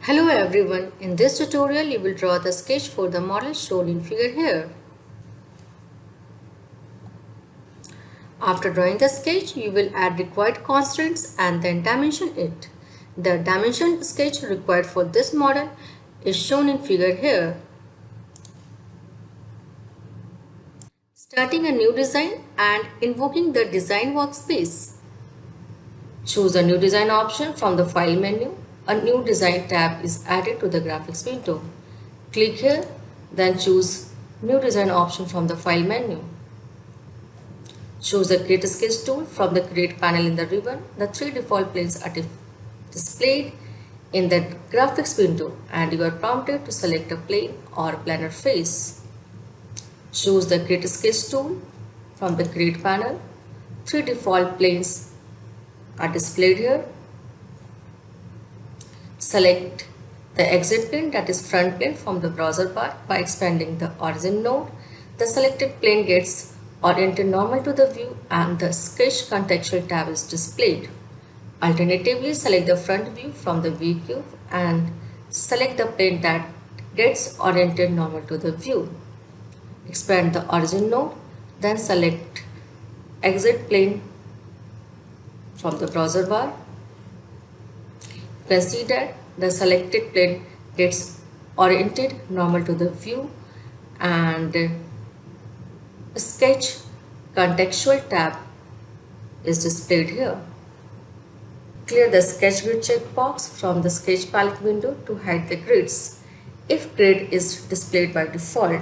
Hello everyone, in this tutorial you will draw the sketch for the model shown in figure here. After drawing the sketch, you will add required constraints and then dimension it. The dimension sketch required for this model is shown in figure here. Starting a new design and invoking the design workspace. Choose a new design option from the file menu. A new design tab is added to the graphics window. Click here, then choose new design option from the file menu. Choose the create sketch tool from the create panel in the ribbon. The three default planes are displayed in the graphics window and you are prompted to select a plane or planar face. Choose the create sketch tool from the create panel. Three default planes are displayed here. Select the exit plane, that is front plane, from the browser bar by expanding the origin node. The selected plane gets oriented normal to the view and the sketch contextual tab is displayed. Alternatively, select the front view from the view cube and select the plane that gets oriented normal to the view. Expand the origin node, then select exit plane from the browser bar. You can see that the selected plane gets oriented normal to the view and sketch contextual tab is displayed here. Clear the sketch grid checkbox from the sketch palette window to hide the grids if grid is displayed by default.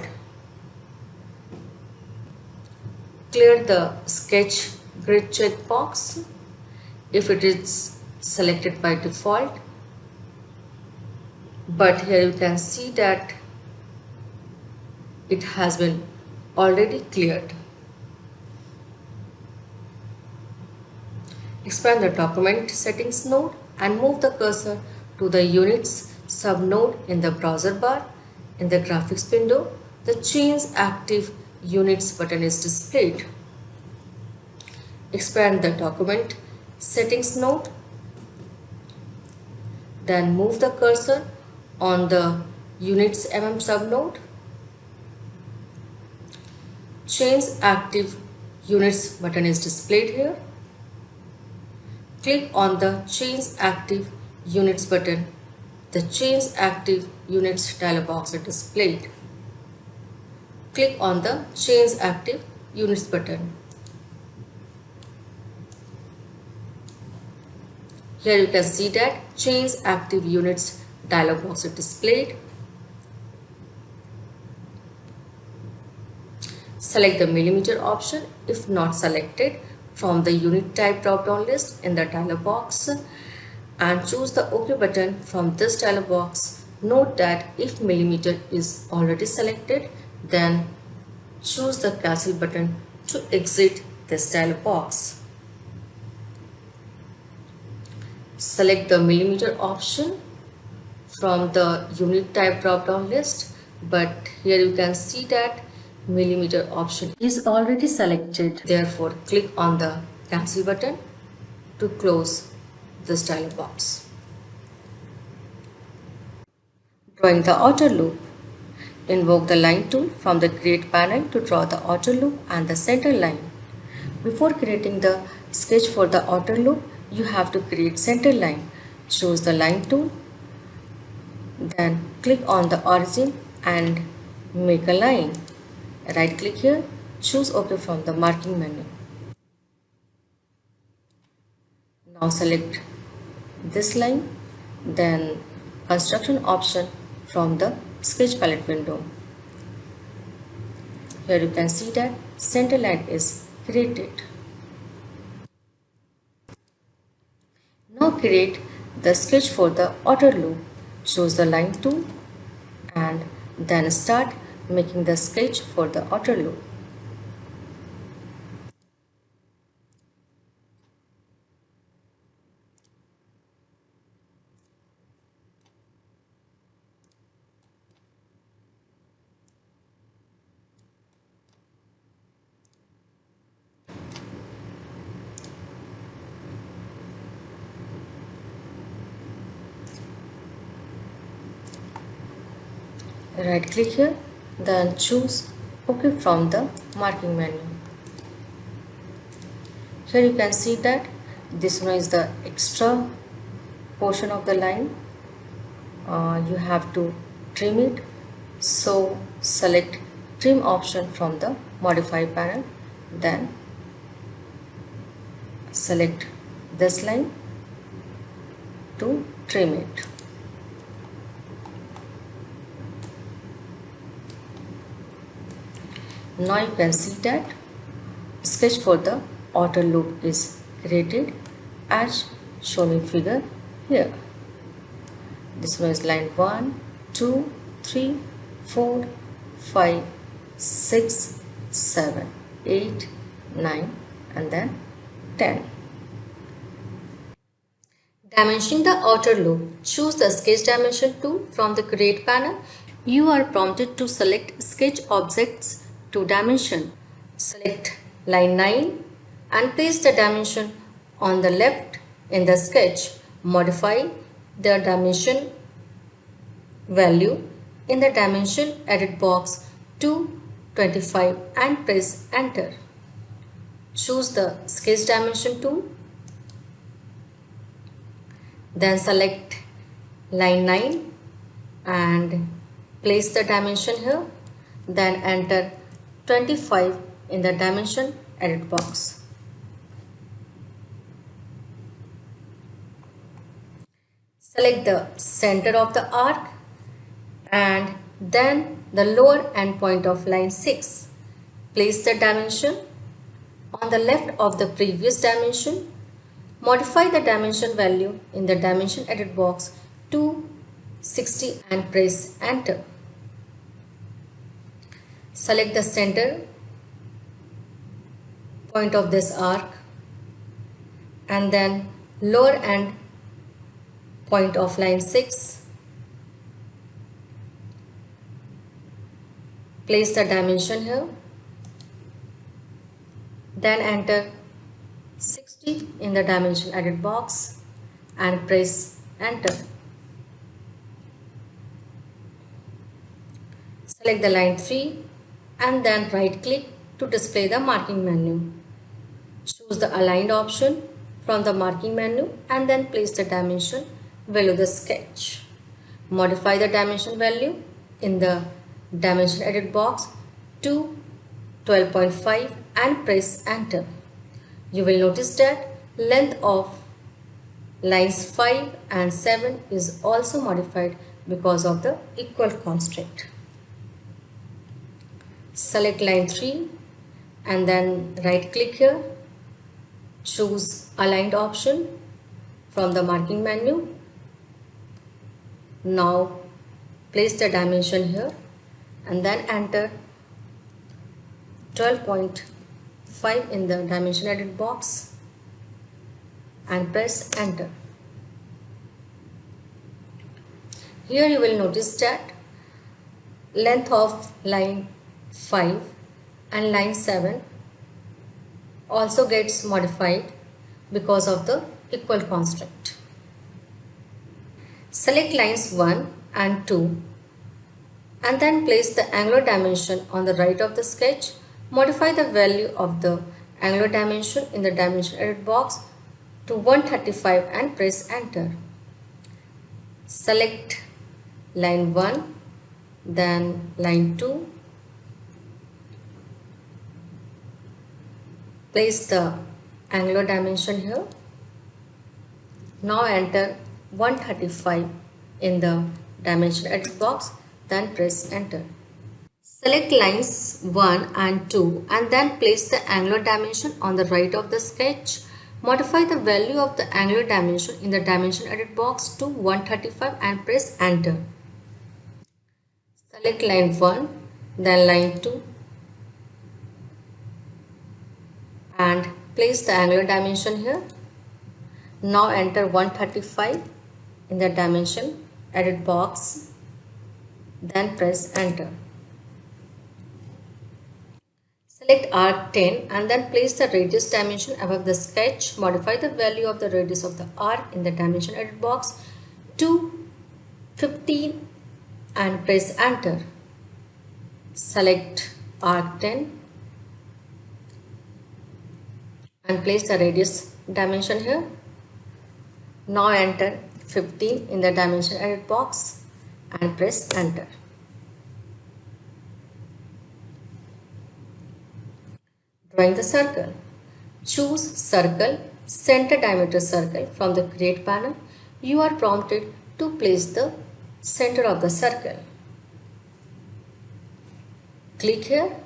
Clear the sketch grid checkbox if it is selected by default, but here you can see that it has been already cleared. Expand the document settings node and move the cursor to the units subnode in the browser bar. In the graphics window, the change active units button is displayed. Expand the document settings node, then move the cursor on the units subnode. Change active units button is displayed here. Click on the change active units button. The change active units dialog box is displayed. Click on the change active units button. Here you can see that change active units dialog box is displayed. Select the millimeter option if not selected from the unit type drop down list in the dialog box and choose the OK button from this dialog box. Note that if millimeter is already selected, then choose the cancel button to exit this dialog box. Select the millimeter option from the unit type drop down list, but here you can see that millimeter option is already selected. Therefore, click on the cancel button to close this dialog box. Drawing the outer loop. Invoke the line tool from the create panel to draw the outer loop and the center line. Before creating the sketch for the outer loop, you have to create center line. Choose the line tool, then click on the origin and make a line. Right click here, choose OK from the marking menu. Now select this line, then construction option from the sketch palette window. Here you can see that center line is created. Now create the sketch for the outer loop. Choose the line tool and then start making the sketch for the outer loop. Right click here, then choose OK from the marking menu. Here you can see that this one is the extra portion of the line. You have to trim it, so select trim option from the modify panel, then select this line to trim it. Now you can see that sketch for the outer loop is created as shown in figure here. This one is line 1, 2, 3, 4, 5, 6, 7, 8, 9 and then 10. Dimensioning the outer loop. Choose the Sketch Dimension tool from the Create panel. You are prompted to select Sketch Objects to dimension. Select line 9 and place the dimension on the left in the sketch. Modify the dimension value in the dimension edit box to 25 and press enter. Choose the Sketch Dimension tool. Then select line 9 and place the dimension here. Then enter 25 in the dimension edit box. Select the center of the arc and then the lower end point of line 6. Place the dimension on the left of the previous dimension. Modify the dimension value in the dimension edit box to 60 and press enter. Select the center point of this arc and then lower end point of line 6. Place the dimension here. Then enter 60 in the dimension edit box and press enter. Select the line 3 and then right click to display the marking menu. Choose the aligned option from the marking menu and then place the dimension below the sketch. Modify the dimension value in the dimension edit box to 12.5 and press enter. You will notice that length of lines 5 and 7 is also modified because of the equal constraint. Select line 3 and then right click here. Choose aligned option from the marking menu. Now place the dimension here and then enter 12.5 in the dimension edit box and press enter. Here you will notice that length of line 5 and line 7 also gets modified because of the equal constraint. Select lines 1 and 2 and then place the angular dimension on the right of the sketch. Modify the value of the angular dimension in the dimension edit box to 135 and press enter. Select line 1, then line 2. Place the angular dimension here. Now enter 135 in the dimension edit box, then press enter. Select lines 1 and 2 and then place the angular dimension on the right of the sketch. Modify the value of the angular dimension in the dimension edit box to 135 and press enter. Select line 1, then line 2 and place the angular dimension here. Now enter 135 in the dimension edit box, then press enter. Select arc 10 and then place the radius dimension above the sketch. Modify the value of the radius of the arc in the dimension edit box to 15 and press enter. Select arc 10 and place the radius dimension here. Now enter 15 in the dimension edit box and press enter. Drawing the circle. Choose circle, center diameter circle from the create panel. You are prompted to place the center of the circle. Click here,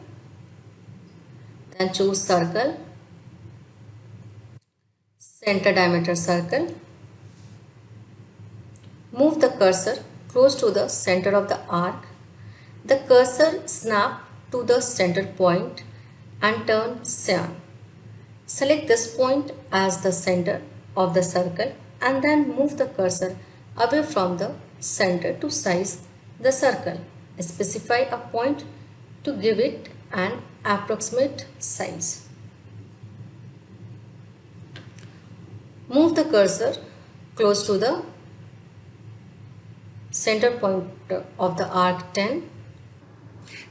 then choose circle, center diameter circle. Move the cursor close to the center of the arc. The cursor snap to the center point and turn cyan. Select this point as the center of the circle and then move the cursor away from the center to size the circle. Specify a point to give it an approximate size. Move the cursor close to the center point of the arc 10.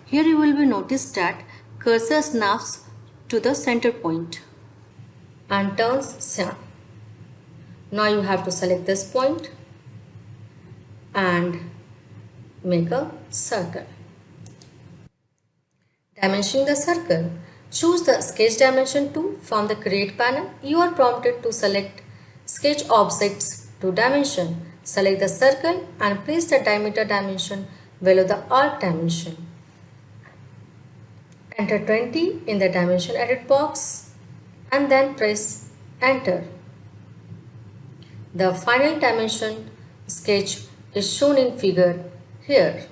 Here you will be noticed that cursor snaps to the center point and turns cyan. Now you have to select this point and make a circle. Dimensioning the circle. Choose the sketch dimension tool from the create panel. You are prompted to select sketch objects to dimension. Select the circle and place the diameter dimension below the arc dimension. Enter 20 in the dimension edit box and then press enter. The final dimension sketch is shown in figure here.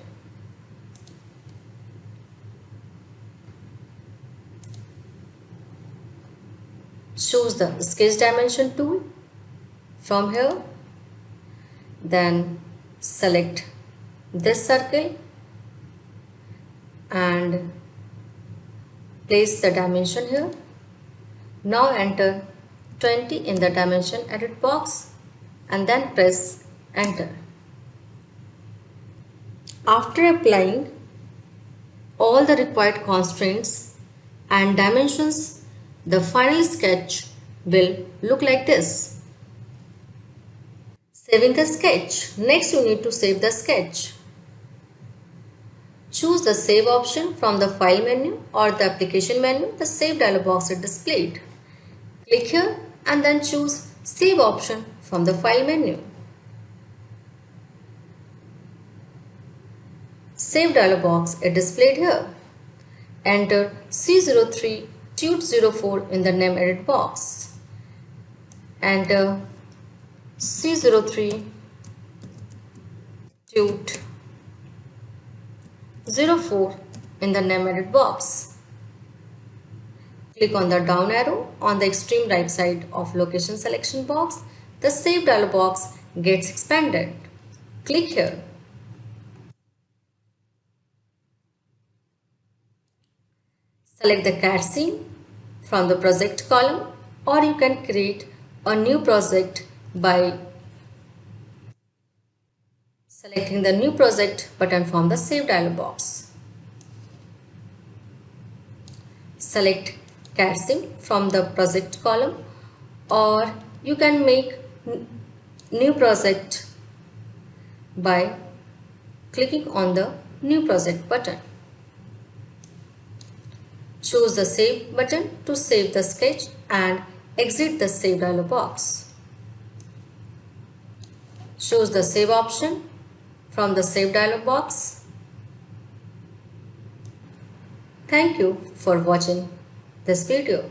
Choose the sketch dimension tool from here. Then select this circle and place the dimension here. Now enter 20 in the dimension edit box and then press enter. After applying all the required constraints and dimensions, the final sketch will look like this. Saving the sketch. Next you need to save the sketch. Choose the save option from the file menu or the application menu. The save dialog box is displayed. Click here and then choose save option from the file menu. Save dialog box is displayed here. Enter C03 Tute 04 in the name edit box. Enter C03 Tute 04 in the name edit box. Click on the down arrow on the extreme right side of location selection box. The save dialog box gets expanded. Click here. Select the CAD scene from the project column, or you can create a new project by selecting the new project button from the save dialog box. Select CAD scene from the project column, or you can make new project by clicking on the new project button. Choose the save button to save the sketch and exit the save dialog box. Choose the save option from the save dialog box. Thank you for watching this video.